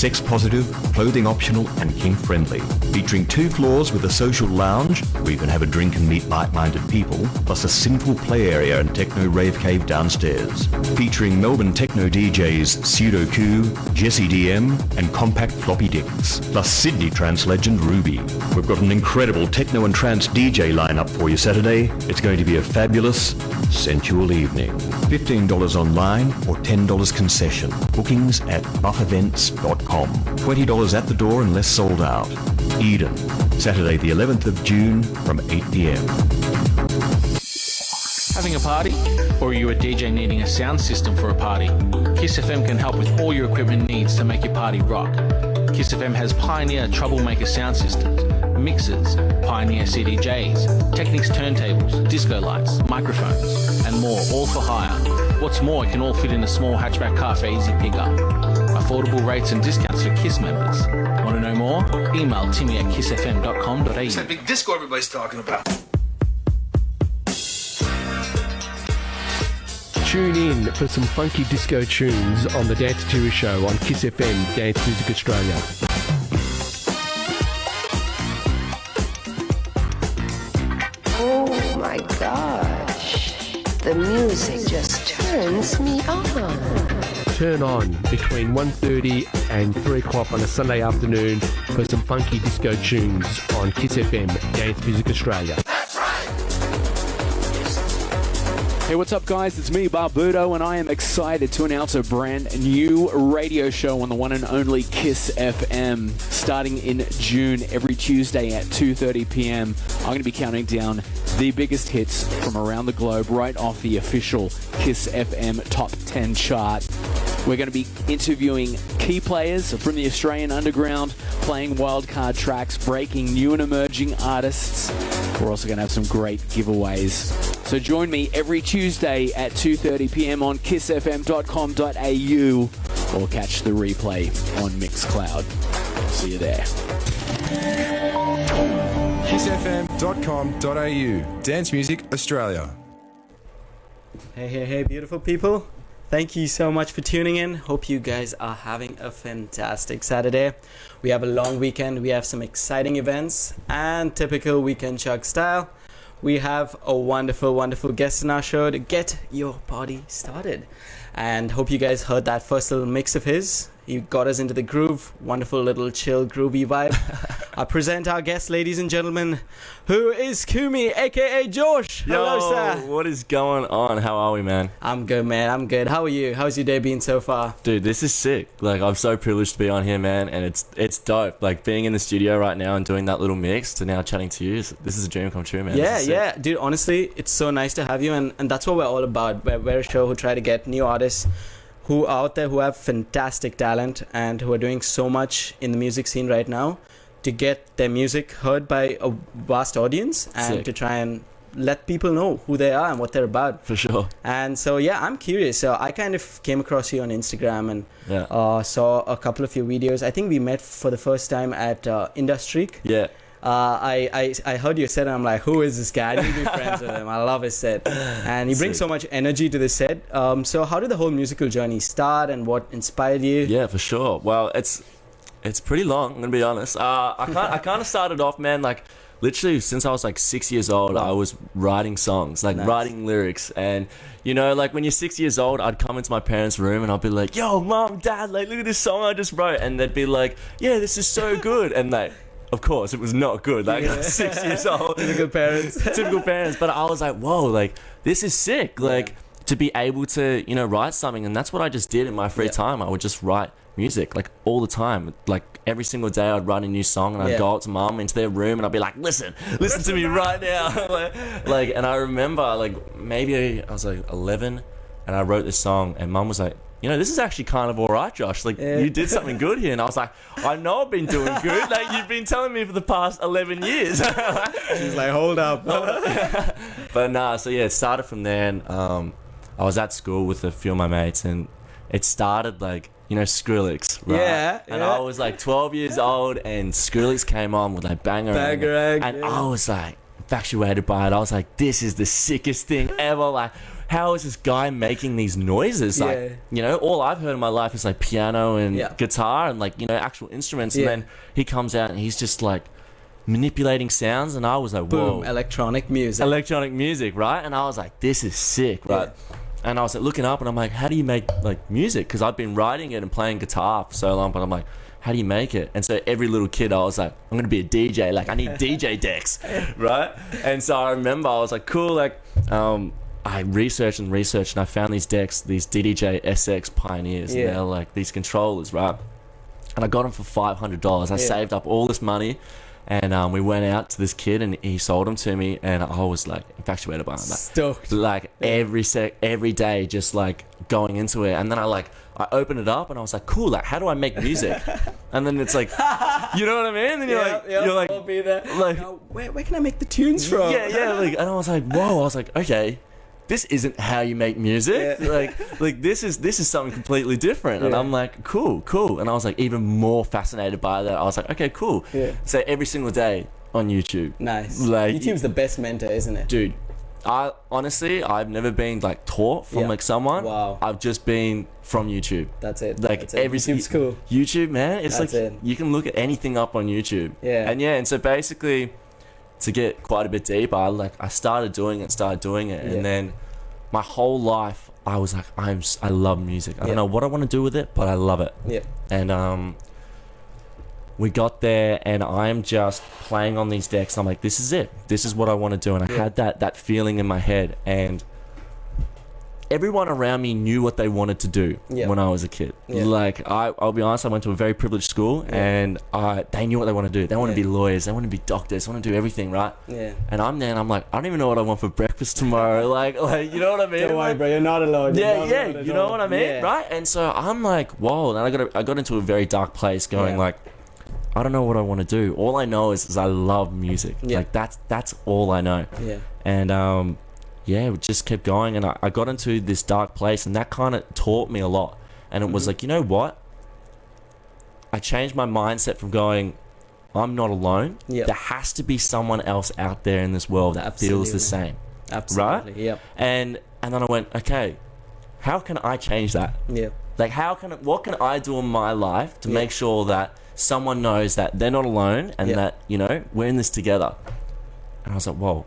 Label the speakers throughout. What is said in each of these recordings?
Speaker 1: Sex positive, clothing optional and kink friendly. Featuring 2 floors with a social lounge where you can have a drink and meet like-minded people, plus a sinful play area and techno rave cave downstairs. Featuring Melbourne techno DJs Pseudo Q, Jesse DM and Compact Floppy Dicks, plus Sydney trance legend Ruby. We've got an incredible techno and trance DJ lineup for you Saturday. It's going to be a fabulous, sensual evening. $15 online or $10 concession. Bookings at buffevents.com. $20 at the door unless sold out. Eden, Saturday the 11th of June from 8 p.m.
Speaker 2: Having a party? Or are you a DJ needing a sound system for a party? Kiss FM can help with all your equipment needs to make your party rock. Kiss FM has Pioneer Troublemaker sound systems, mixers, Pioneer CDJs, Technics turntables, disco lights, microphones, and more, all for hire. What's more, it can all fit in a small hatchback car for easy pickup. Affordable rates and discounts for KISS members. Want to know more? Email timmy@kissfm.com.au.
Speaker 3: It's that big disco everybody's talking about.
Speaker 4: Tune in for some funky disco tunes on the Dance Tour Show on KISS FM Dance Music Australia.
Speaker 5: Oh my gosh, the music just turns me on.
Speaker 4: Turn on between 1:30 and 3 o'clock on a Sunday afternoon for some funky disco tunes on KISS FM Dance Music Australia.
Speaker 6: Hey, what's up, guys? It's me, Barbudo, and I am excited to announce a brand new radio show on the one and only KISS FM. Starting in June, every Tuesday at 2:30 p.m, I'm going to be counting down the biggest hits from around the globe right off the official KISS FM Top 10 chart. We're going to be interviewing key players from the Australian underground, playing wildcard tracks, breaking new and emerging artists. We're also going to have some great giveaways. So join me every Tuesday at 2:30 p.m. on kissfm.com.au or catch the replay on Mixcloud. See you there.
Speaker 7: kissfm.com.au. Dance Music Australia.
Speaker 8: Hey, beautiful people. Thank you so much for tuning in. Hope you guys are having a fantastic Saturday. We have a long weekend. We have some exciting events, and typical Weekend Chug style, we have a wonderful guest in our show to get your party started. And hope you guys heard that first little mix of his. He got us into the groove. Wonderful little chill groovy vibe. I present our guest, ladies and gentlemen, who is Kumi, aka Josh. Hello, sir.
Speaker 9: What is going on? How are we, man?
Speaker 8: I'm good, man. I'm good. How are you? How's your day been so far?
Speaker 9: Dude, this is sick. Like, I'm so privileged to be on here, man, and it's dope. Like, being in the studio right now and doing that little mix to now chatting to you, this is a dream come true, man.
Speaker 8: Yeah. Dude, honestly, it's so nice to have you, and that's what we're all about. We're a show who try to get new artists who are out there who have fantastic talent and who are doing so much in the music scene right now to get their music heard by a vast audience and
Speaker 9: Sick.
Speaker 8: to try and let people know who they are and what they're about.
Speaker 9: For sure.
Speaker 8: And so, yeah, I'm curious. So I kind of came across you on Instagram and
Speaker 9: Yeah.
Speaker 8: saw a couple of your videos. I think we met for the first time at Industreak.
Speaker 9: Yeah.
Speaker 8: I heard your set and I'm like, who is this guy? I need to be friends with him. I love his set. And he brings
Speaker 9: Sick.
Speaker 8: so much energy to the set. So how did the whole musical journey start and what inspired you?
Speaker 9: Yeah, for sure. Well, it's pretty long, I'm gonna be honest. I kind of started off, man, like literally since I was like 6 years old. I was writing songs, like
Speaker 8: Nice.
Speaker 9: writing lyrics. And you know, like when you're 6 years old, I'd come into my parents' room and I'd be like, yo, mom, dad, like look at this song I just wrote. And they'd be like, yeah, this is so good. And like, of course, it was not good. Like, I was 6 years old.
Speaker 8: Typical parents.
Speaker 9: Typical parents. But I was like, whoa, like, this is sick. Like, to be able to, you know, write something. And that's what I just did in my free time. I would just write music, like, all the time. Like, every single day I'd write a new song and I'd go up to mum into their room and I'd be like, listen to me right now. like, and I remember, like, maybe I was like 11 and I wrote this song and mum was like, you know, this is actually kind of all right, Josh. Like, you did something good here. And I was like, I know I've been doing good. Like, you've been telling me for the past 11 years.
Speaker 8: She's like, hold up.
Speaker 9: But nah, so yeah, it started from there. And I was at school with a few of my mates and it started like, you know, Skrillex, right?
Speaker 8: Yeah,
Speaker 9: and I was like 12 years old and Skrillex came on with like Bangarang. And I was like infatuated by it. I was like, this is the sickest thing ever. Like, how is this guy making these noises? Like,
Speaker 8: Yeah.
Speaker 9: you know, all I've heard in my life is like piano and
Speaker 8: Yeah.
Speaker 9: guitar and like, you know, actual instruments.
Speaker 8: Yeah.
Speaker 9: And then he comes out and he's just like manipulating sounds, and I was like,
Speaker 8: Boom,
Speaker 9: whoa,
Speaker 8: electronic music.
Speaker 9: electronic music, right? And I was like, this is sick, right? And I was like looking up and I'm like, how do you make like music? Because I've been writing it and playing guitar for so long, but I'm like, how do you make it? And so every little kid, I was like, I'm gonna be a DJ. Like I need DJ decks, right? And so I remember I was like, cool. Like I researched and I found these decks, these DDJ SX Pioneers.
Speaker 8: Yeah.
Speaker 9: And they're like these controllers, right? And I got them for $500. I saved up all this money. And we went out to this kid and he sold them to me, and I was like infatuated by them.
Speaker 8: Stoked.
Speaker 9: Like every day, just like going into it. And then I opened it up and I was like, cool, like how do I make music? And then it's like, you know what I mean? And then you're like,
Speaker 8: I'll be there.
Speaker 9: like
Speaker 8: Now, where can I make the tunes from?
Speaker 9: yeah, like, and I was like, whoa, I was like, okay, this isn't how you make music.
Speaker 8: Yeah.
Speaker 9: Like this is something completely different. And
Speaker 8: Yeah.
Speaker 9: I'm like, cool. And I was like even more fascinated by that. I was like, okay, cool.
Speaker 8: Yeah.
Speaker 9: So every single day on YouTube.
Speaker 8: Nice.
Speaker 9: Like,
Speaker 8: YouTube's the best mentor, isn't it?
Speaker 9: Dude, I've never been like taught from
Speaker 8: Yeah.
Speaker 9: like someone.
Speaker 8: Wow.
Speaker 9: I've just been from YouTube.
Speaker 8: That's it.
Speaker 9: Like
Speaker 8: That's it. YouTube's cool.
Speaker 9: YouTube, man, it's
Speaker 8: That's
Speaker 9: like
Speaker 8: it.
Speaker 9: you can look at anything up on YouTube.
Speaker 8: Yeah.
Speaker 9: And so basically, to get quite a bit deeper, I started doing it,
Speaker 8: Yeah.
Speaker 9: and then my whole life I was like, I love music. I
Speaker 8: Yeah.
Speaker 9: don't know what I want to do with it, but I love it.
Speaker 8: Yeah.
Speaker 9: And we got there, and I'm just playing on these decks. I'm like, this is it. This is what I want to do. And I had that feeling in my head, and everyone around me knew what they wanted to do when I was a kid.
Speaker 8: Yeah.
Speaker 9: Like I'll be honest, I went to a very privileged school, and they knew what they want to do. They want to be lawyers. They want to be doctors. They want to do everything, right?
Speaker 8: Yeah.
Speaker 9: And I'm there, and I'm like, I don't even know what I want for breakfast tomorrow. like you know what I mean?
Speaker 8: Don't worry,
Speaker 9: Like,
Speaker 8: bro. You're not alone. You're
Speaker 9: yeah,
Speaker 8: not
Speaker 9: yeah,
Speaker 8: alone at
Speaker 9: you know
Speaker 8: all.
Speaker 9: what I mean,
Speaker 8: Yeah.
Speaker 9: right? And so I'm like, whoa. And I got into a very dark place, going
Speaker 8: Yeah.
Speaker 9: like, I don't know what I want to do. All I know is I love music.
Speaker 8: Yeah.
Speaker 9: Like that's all I know.
Speaker 8: Yeah.
Speaker 9: And we just kept going, and I got into this dark place, and that kind of taught me a lot. And it was like, you know what? I changed my mindset from going, I'm not alone.
Speaker 8: Yeah.
Speaker 9: There has to be someone else out there in this world that feels the
Speaker 8: Absolutely.
Speaker 9: same.
Speaker 8: Absolutely.
Speaker 9: Right?
Speaker 8: Yep.
Speaker 9: And then I went, okay, how can I change that?
Speaker 8: Yeah.
Speaker 9: Like, what can I do in my life to make sure that someone knows that they're not alone, and that, you know, we're in this together? And I was like, whoa,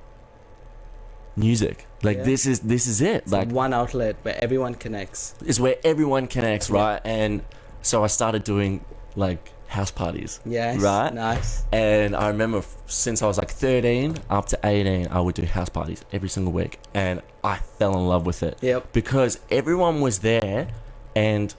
Speaker 9: music. Like,
Speaker 8: Yeah.
Speaker 9: this is it. Like,
Speaker 8: One outlet where everyone connects.
Speaker 9: is where everyone connects, right? And so I started doing like house parties.
Speaker 8: Yes.
Speaker 9: Right?
Speaker 8: Nice.
Speaker 9: And I remember since I was like 13 up to 18, I would do house parties every single week, and I fell in love with it.
Speaker 8: Yep.
Speaker 9: Because everyone was there, and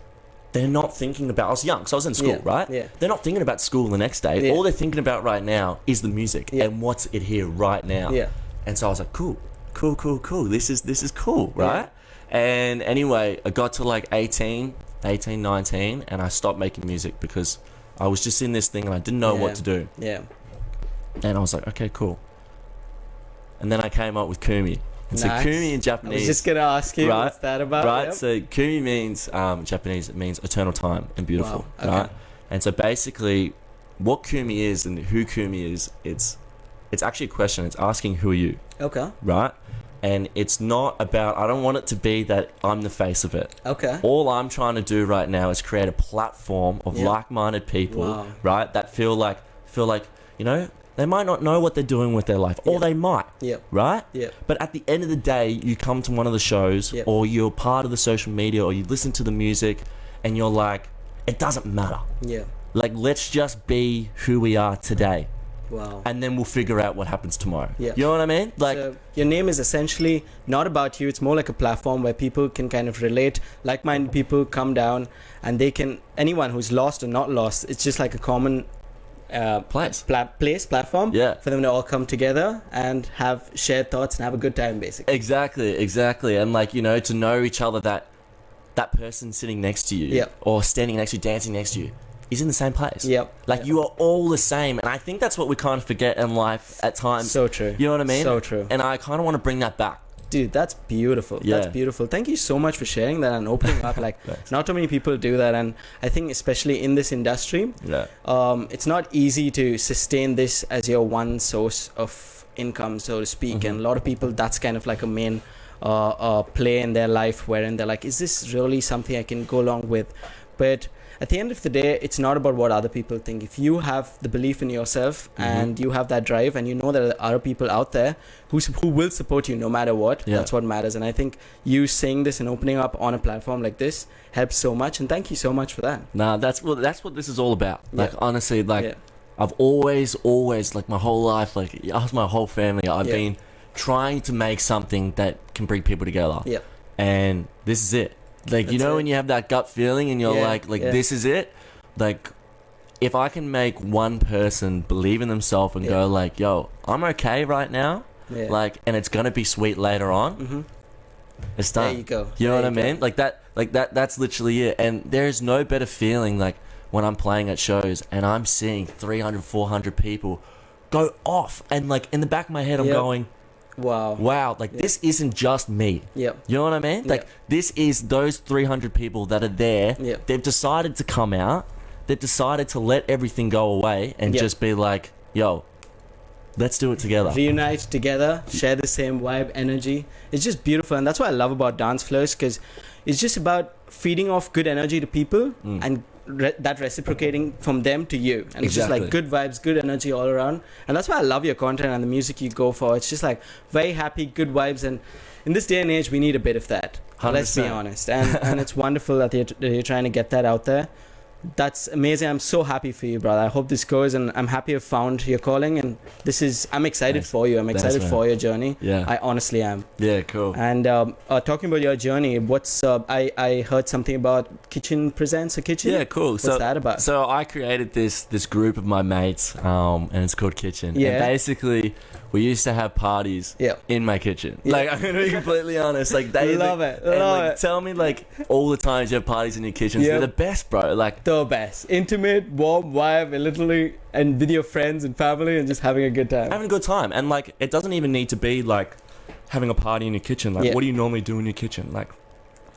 Speaker 9: they're not thinking about, I was young, so I was in school,
Speaker 8: Yeah,
Speaker 9: right?
Speaker 8: yeah.
Speaker 9: They're not thinking about school the next day.
Speaker 8: Yeah.
Speaker 9: All they're thinking about right now is the music,
Speaker 8: Yeah.
Speaker 9: and what's it here right now.
Speaker 8: Yeah.
Speaker 9: And so I was like, cool. This is cool, right? And anyway, I got to like 18, 19, and I stopped making music because I was just in this thing and I didn't know what to do.
Speaker 8: Yeah.
Speaker 9: And I was like, okay, cool. And then I came up with Kumi. And so
Speaker 8: Nice.
Speaker 9: Kumi in
Speaker 8: I
Speaker 9: Japanese,
Speaker 8: was just gonna ask you,
Speaker 9: right?
Speaker 8: what's that about?
Speaker 9: Right.
Speaker 8: Yep.
Speaker 9: So Kumi means Japanese. It means eternal time and beautiful.
Speaker 8: Wow, okay.
Speaker 9: Right. And so basically, what Kumi is and who Kumi is, it's actually a question. It's asking, who are you?
Speaker 8: Okay.
Speaker 9: Right. And it's not about, I don't want it to be that I'm the face of it.
Speaker 8: Okay.
Speaker 9: All I'm trying to do right now is create a platform of
Speaker 8: Yeah.
Speaker 9: like-minded people,
Speaker 8: Wow.
Speaker 9: right? That feel like, you know, they might not know what they're doing with their life, or
Speaker 8: Yeah.
Speaker 9: they might,
Speaker 8: Yep.
Speaker 9: right?
Speaker 8: Yep.
Speaker 9: But at the end of the day, you come to one of the shows,
Speaker 8: Yep.
Speaker 9: or you're part of the social media, or you listen to the music, and you're like, it doesn't matter.
Speaker 8: Yeah.
Speaker 9: Like, let's just be who we are today,
Speaker 8: Wow.
Speaker 9: and then we'll figure out what happens tomorrow.
Speaker 8: Yeah.
Speaker 9: You know what I mean? Like,
Speaker 8: So your name is essentially not about you. It's more like a platform where people can kind of relate. Like-minded people come down, and they can, anyone who's lost or not lost, it's just like a common platform
Speaker 9: Yeah.
Speaker 8: for them to all come together and have shared thoughts and have a good time, basically.
Speaker 9: Exactly. And like, you know, to know each other, that person sitting next to you,
Speaker 8: Yep.
Speaker 9: or standing next to you, dancing next to you, is in the same place.
Speaker 8: Yep.
Speaker 9: Like,
Speaker 8: Yep.
Speaker 9: you are all the same. And I think that's what we kind of forget in life at times.
Speaker 8: So true.
Speaker 9: You know what I mean?
Speaker 8: So true.
Speaker 9: And I kind of want to bring that back.
Speaker 8: Dude, that's beautiful.
Speaker 9: Yeah.
Speaker 8: That's beautiful. Thank you so much for sharing that and opening up. Like, not too many people do that, and I think especially in this industry,
Speaker 9: Yeah.
Speaker 8: it's not easy to sustain this as your one source of income, so to speak.
Speaker 9: Mm-hmm.
Speaker 8: And a lot of people, that's kind of like a main play in their life wherein they're like, is this really something I can go along with? But at the end of the day, it's not about what other people think. If you have the belief in yourself and you have that drive, and you know that there are other people out there who will support you no matter what, that's what matters. And I think you saying this and opening up on a platform like this helps so much. And thank you so much for that.
Speaker 9: Nah, that's what this is all about. Like, honestly, like,
Speaker 8: Yeah.
Speaker 9: I've always, like, my whole life, like, ask my whole family, I've been trying to make something that can bring people together.
Speaker 8: Yeah.
Speaker 9: And this is it. Like, you know, when you have that gut feeling and you're like, this is it. Like, if I can make one person believe in themselves and go like, yo, I'm okay right now.
Speaker 8: Yeah.
Speaker 9: Like, and it's gonna be sweet later on. It's done.
Speaker 8: There you go.
Speaker 9: You know
Speaker 8: There
Speaker 9: what I
Speaker 8: you
Speaker 9: mean? Like that's literally it. And there's no better feeling like when I'm playing at shows and I'm seeing 300, 400 people go off, and like in the back of my head I'm going, wow, like this isn't just me.
Speaker 8: Yep.
Speaker 9: You know what I mean? Like this is those 300 people that are there.
Speaker 8: Yep.
Speaker 9: They've decided to come out. They've decided to let everything go away and just be like, yo, let's do it together.
Speaker 8: Reunite together, share the same vibe, energy. It's just beautiful. And that's what I love about Dance Flows, because it's just about feeding off good energy to people and that reciprocating from them to you. And it's just like good vibes, good energy all around. And that's why I love your content and the music you go for. It's just like very happy, good vibes. And in this day and age, we need a bit of that.
Speaker 9: 100%.
Speaker 8: Let's be honest. And it's wonderful that you're trying to get that out there. That's amazing. I'm so happy for you, brother. I hope this goes, and I'm happy you found your calling. And I'm excited for you. I'm excited for your journey.
Speaker 9: Yeah.
Speaker 8: I honestly am.
Speaker 9: Yeah, cool.
Speaker 8: And talking about your journey, I heard something about Kitchen Presents a Kitchen.
Speaker 9: Yeah, cool.
Speaker 8: What's that about?
Speaker 9: So I created this group of my mates, and it's called Kitchen.
Speaker 8: Yeah.
Speaker 9: And basically, we used to have parties in my kitchen.
Speaker 8: Yeah.
Speaker 9: Like, I'm gonna be completely honest. Like, they
Speaker 8: Love it.
Speaker 9: And
Speaker 8: Love
Speaker 9: like,
Speaker 8: it.
Speaker 9: tell me, like, all the times you have parties in your kitchens, they're the best, bro. Like,
Speaker 8: The best. Intimate, warm vibe, and literally, and with your friends and family, and just having a good time.
Speaker 9: having a good time. And like, it doesn't even need to be like having a party in your kitchen. Like, what do you normally do in your kitchen? Like,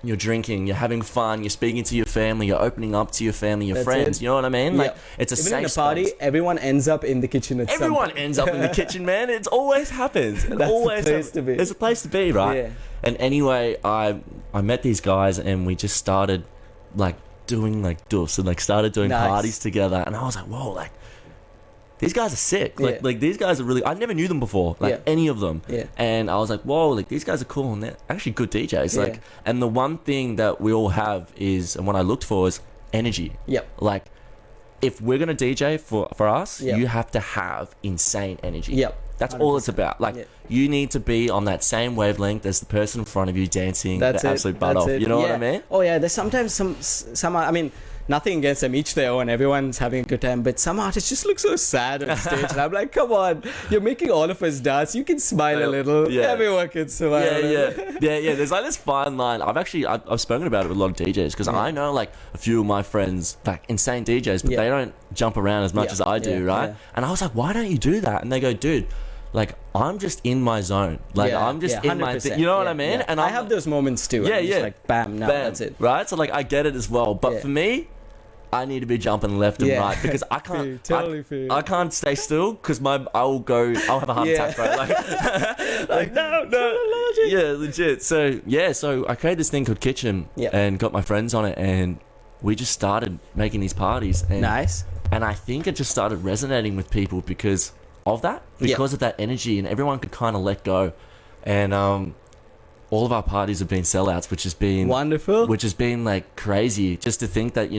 Speaker 9: you're drinking, you're having fun, you're speaking to your family, you're opening up to your family, your friends. You know what I mean? Like, it's a
Speaker 8: Even
Speaker 9: safe
Speaker 8: in a party,
Speaker 9: space.
Speaker 8: everyone ends up in the kitchen at some
Speaker 9: Everyone
Speaker 8: point.
Speaker 9: ends up in the kitchen, man. It always happens. It
Speaker 8: That's
Speaker 9: always
Speaker 8: the place to be.
Speaker 9: There's a place to be, right?
Speaker 8: Yeah.
Speaker 9: And anyway, I met these guys and we just started like doing like doofs and like started doing
Speaker 8: Nice.
Speaker 9: parties together. And I was like, whoa, like these guys are sick. Like,
Speaker 8: Yeah.
Speaker 9: like these guys are really. I never knew them before, like any of them.
Speaker 8: Yeah.
Speaker 9: And I was like, whoa, like these guys are cool and they're actually good DJs.
Speaker 8: Yeah.
Speaker 9: Like, and the one thing that we all have is, and what I looked for is energy.
Speaker 8: Yep.
Speaker 9: Like, if we're gonna DJ for us,
Speaker 8: Yep.
Speaker 9: you have to have insane energy.
Speaker 8: Yep.
Speaker 9: That's all it's about. Like,
Speaker 8: Yeah.
Speaker 9: you need to be on that same wavelength as the person in front of you dancing
Speaker 8: That's
Speaker 9: the
Speaker 8: it.
Speaker 9: absolute butt
Speaker 8: That's
Speaker 9: off.
Speaker 8: it.
Speaker 9: You know what
Speaker 8: Yeah.
Speaker 9: I mean?
Speaker 8: Oh yeah, there's sometimes some. I mean, nothing against them, each their own. Everyone's having a good time, but some artists just look so sad on stage. And I'm like, come on, you're making all of us dance. You can smile a little.
Speaker 9: Yeah.
Speaker 8: Everyone can smile.
Speaker 9: Yeah,
Speaker 8: a little.
Speaker 9: yeah. There's like this fine line. I've spoken about it with a lot of DJs because I know like a few of my friends, like insane DJs, but they don't jump around as much as I do, right?
Speaker 8: yeah.
Speaker 9: And I was like, why don't you do that? And they go, dude, like I'm just in my zone. Like I'm just in my
Speaker 8: 100%.
Speaker 9: thing. You know what I mean?
Speaker 8: Yeah.
Speaker 9: And
Speaker 8: I have those moments too.
Speaker 9: Yeah,
Speaker 8: I'm just
Speaker 9: yeah.
Speaker 8: like bam, no,
Speaker 9: Bam,
Speaker 8: that's it.
Speaker 9: right? So like I get it as well, but
Speaker 8: Yeah.
Speaker 9: for me, I need to be jumping left and
Speaker 8: Yeah.
Speaker 9: right because I can't.
Speaker 8: Totally feel.
Speaker 9: I can't stay still because I'll have a heart
Speaker 8: Yeah.
Speaker 9: attack, bro. Like no. Yeah, legit. So I created this thing called Kitchen and got my friends on it, and we just started making these parties. And,
Speaker 8: Nice.
Speaker 9: And I think it just started resonating with people because of that, because of that energy, and everyone could kind of let go. And all of our parties have been sellouts, which has been
Speaker 8: Wonderful.
Speaker 9: which has been like crazy. Just to think that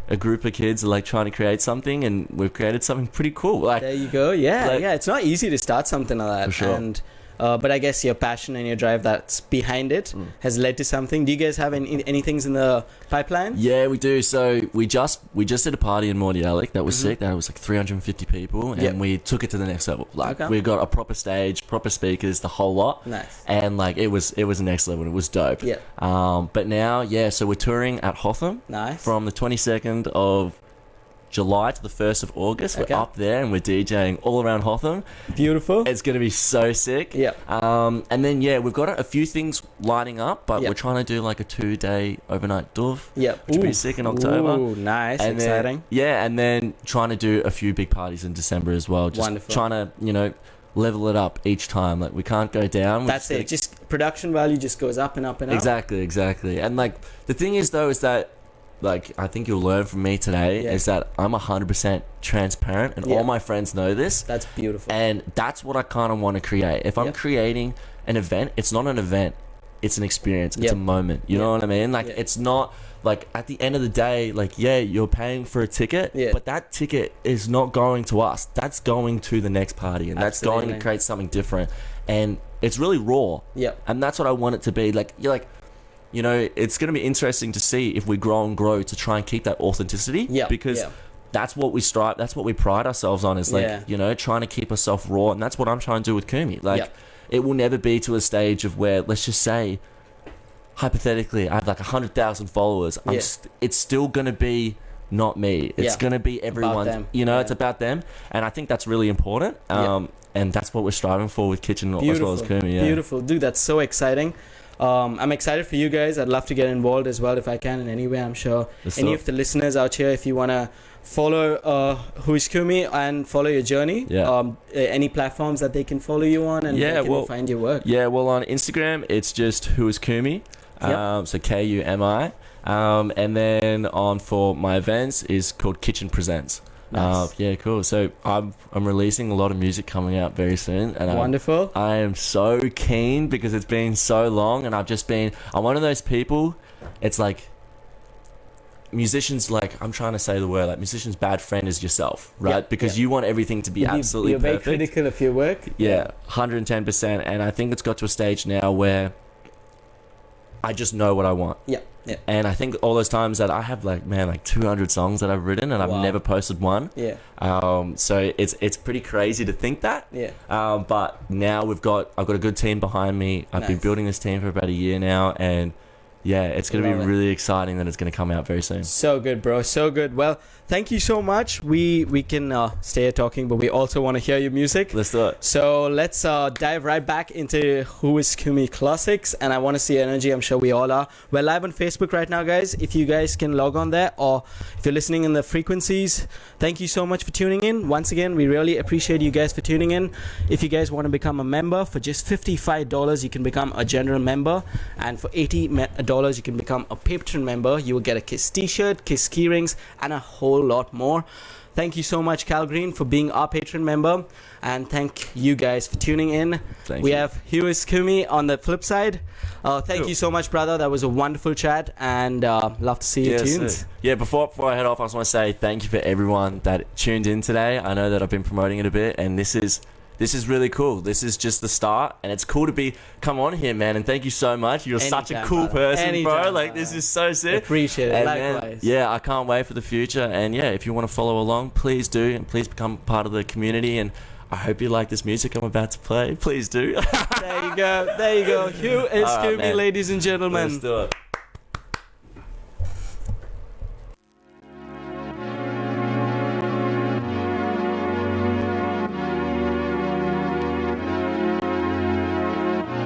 Speaker 9: a group of kids are like trying to create something, and we've created something pretty cool. Like,
Speaker 8: There you go. Yeah,
Speaker 9: Like-
Speaker 8: yeah. It's not easy to start something like that.
Speaker 9: For sure.
Speaker 8: And but I guess your passion and your drive that's behind it has led to something. Do you guys have any things in the pipeline?
Speaker 9: yeah, we do. So we just did a party in Mordialloc that was sick. That was like 350 people, and
Speaker 8: Yep.
Speaker 9: we took it to the next level. Like
Speaker 8: Okay.
Speaker 9: we got a proper stage, proper speakers, the whole lot.
Speaker 8: Nice.
Speaker 9: And like it was next level. It was dope.
Speaker 8: Yeah.
Speaker 9: But now, so we're touring at Hotham.
Speaker 8: Nice.
Speaker 9: From the 22nd of July to the 1st of August.
Speaker 8: Okay.
Speaker 9: We're up there and we're DJing all around Hotham.
Speaker 8: Beautiful.
Speaker 9: It's going to be so sick.
Speaker 8: Yeah.
Speaker 9: And then, we've got a few things lining up, but
Speaker 8: Yep.
Speaker 9: we're trying to do like a 2-day overnight doof.
Speaker 8: Yep.
Speaker 9: Which will be
Speaker 8: Ooh.
Speaker 9: sick in October.
Speaker 8: Ooh, nice.
Speaker 9: And
Speaker 8: Exciting.
Speaker 9: Then, and then trying to do a few big parties in December as well. Just
Speaker 8: Wonderful.
Speaker 9: trying to, level it up each time. Like, we can't go down.
Speaker 8: That's it. Just production value just goes up and up and up.
Speaker 9: Exactly. And like, the thing is though, is that, like, I think you'll learn from me today, is that I'm 100% transparent, and all my friends know this.
Speaker 8: That's beautiful.
Speaker 9: And that's what I kind of want to create. If I'm creating an event, it's not an event, it's an experience. It's a moment. You know what I mean? Like, it's not like, at the end of the day, like, you're paying for a ticket, but that ticket is not going to us. That's going to the next party, and that's going to create something different. And it's really raw. And that's what I want it to be. Like, you're like, you know, it's going to be interesting to see if we grow and grow to try and keep that authenticity. Because that's what we strive, that's what we pride ourselves on, is like, you know, trying to keep ourselves raw. And that's what I'm trying to do with Kumi. Like, it will never be to a stage of where, let's just say, hypothetically, I have like 100,000 followers. It's still going to be not me. It's going to be everyone. You know, it's about them. And I think that's really important. And that's what we're striving for with Kitchen as well as Kumi.
Speaker 8: Beautiful. Dude, that's so exciting. I'm excited for you guys. I'd love to get involved as well if I can in any way. I'm sure any of the listeners out here, if you want to follow Who is Kumi and follow your journey, any platforms that they can follow you on, and they can find your work.
Speaker 9: Well, on Instagram, it's just Who is Kumi, so Kumi. And then for my events is called Kitchen Presents.
Speaker 8: Nice.
Speaker 9: Cool. So I'm releasing a lot of music coming out very soon, and
Speaker 8: wonderful.
Speaker 9: I am so keen because it's been so long, and I'm one of those people. It's like, musicians, like, I'm trying to say the word, like, musicians' bad friend is yourself, right? Because you want everything to be absolutely perfect.
Speaker 8: You're very critical of your work.
Speaker 9: 110%. And I think it's got to a stage now where I just know what I want. And I think all those times that I have, like, 200 songs that I've written, and I've never posted one. So it's pretty crazy to think that. But now I've got a good team behind me. I've been building this team for about a year now, and it's going to be really exciting that it's going to come out very soon.
Speaker 8: So good, bro. So good. Well, thank you so much. We can stay here talking, but we also want to hear your music.
Speaker 9: Let's do it.
Speaker 8: So let's dive right back into Who is Kumi Classics. And I want to see energy. I'm sure we all are. We're live on Facebook right now, guys. If you guys can log on there, or if you're listening in the frequencies, thank you so much for tuning in. Once again, we really appreciate you guys for tuning in. If you guys want to become a member, for just $55, you can become a general member. And for $80, you can become a patron member. You will get a Kiss t-shirt, Kiss key rings, and a whole lot more. Thank you so much, Cal Green, for being our patron member, and thank you guys for tuning in. We have Who is Kumi on the flip side. Thank you so much, brother. That was a wonderful chat, and love to see your tunes.
Speaker 9: Before I head off, I just want to say thank you for everyone that tuned in today. I know that I've been promoting it a bit, and this is really cool. This is just the start, and it's cool to come on here, man. And thank you so much. You're such a cool person, bro. Like, this is so sick.
Speaker 8: Appreciate it. And likewise.
Speaker 9: Man, I can't wait for the future. And if you want to follow along, please do, and please become part of the community. And I hope you like this music I'm about to play. Please do.
Speaker 8: There you go. Who is Kumi, ladies and gentlemen.
Speaker 9: Let's do it.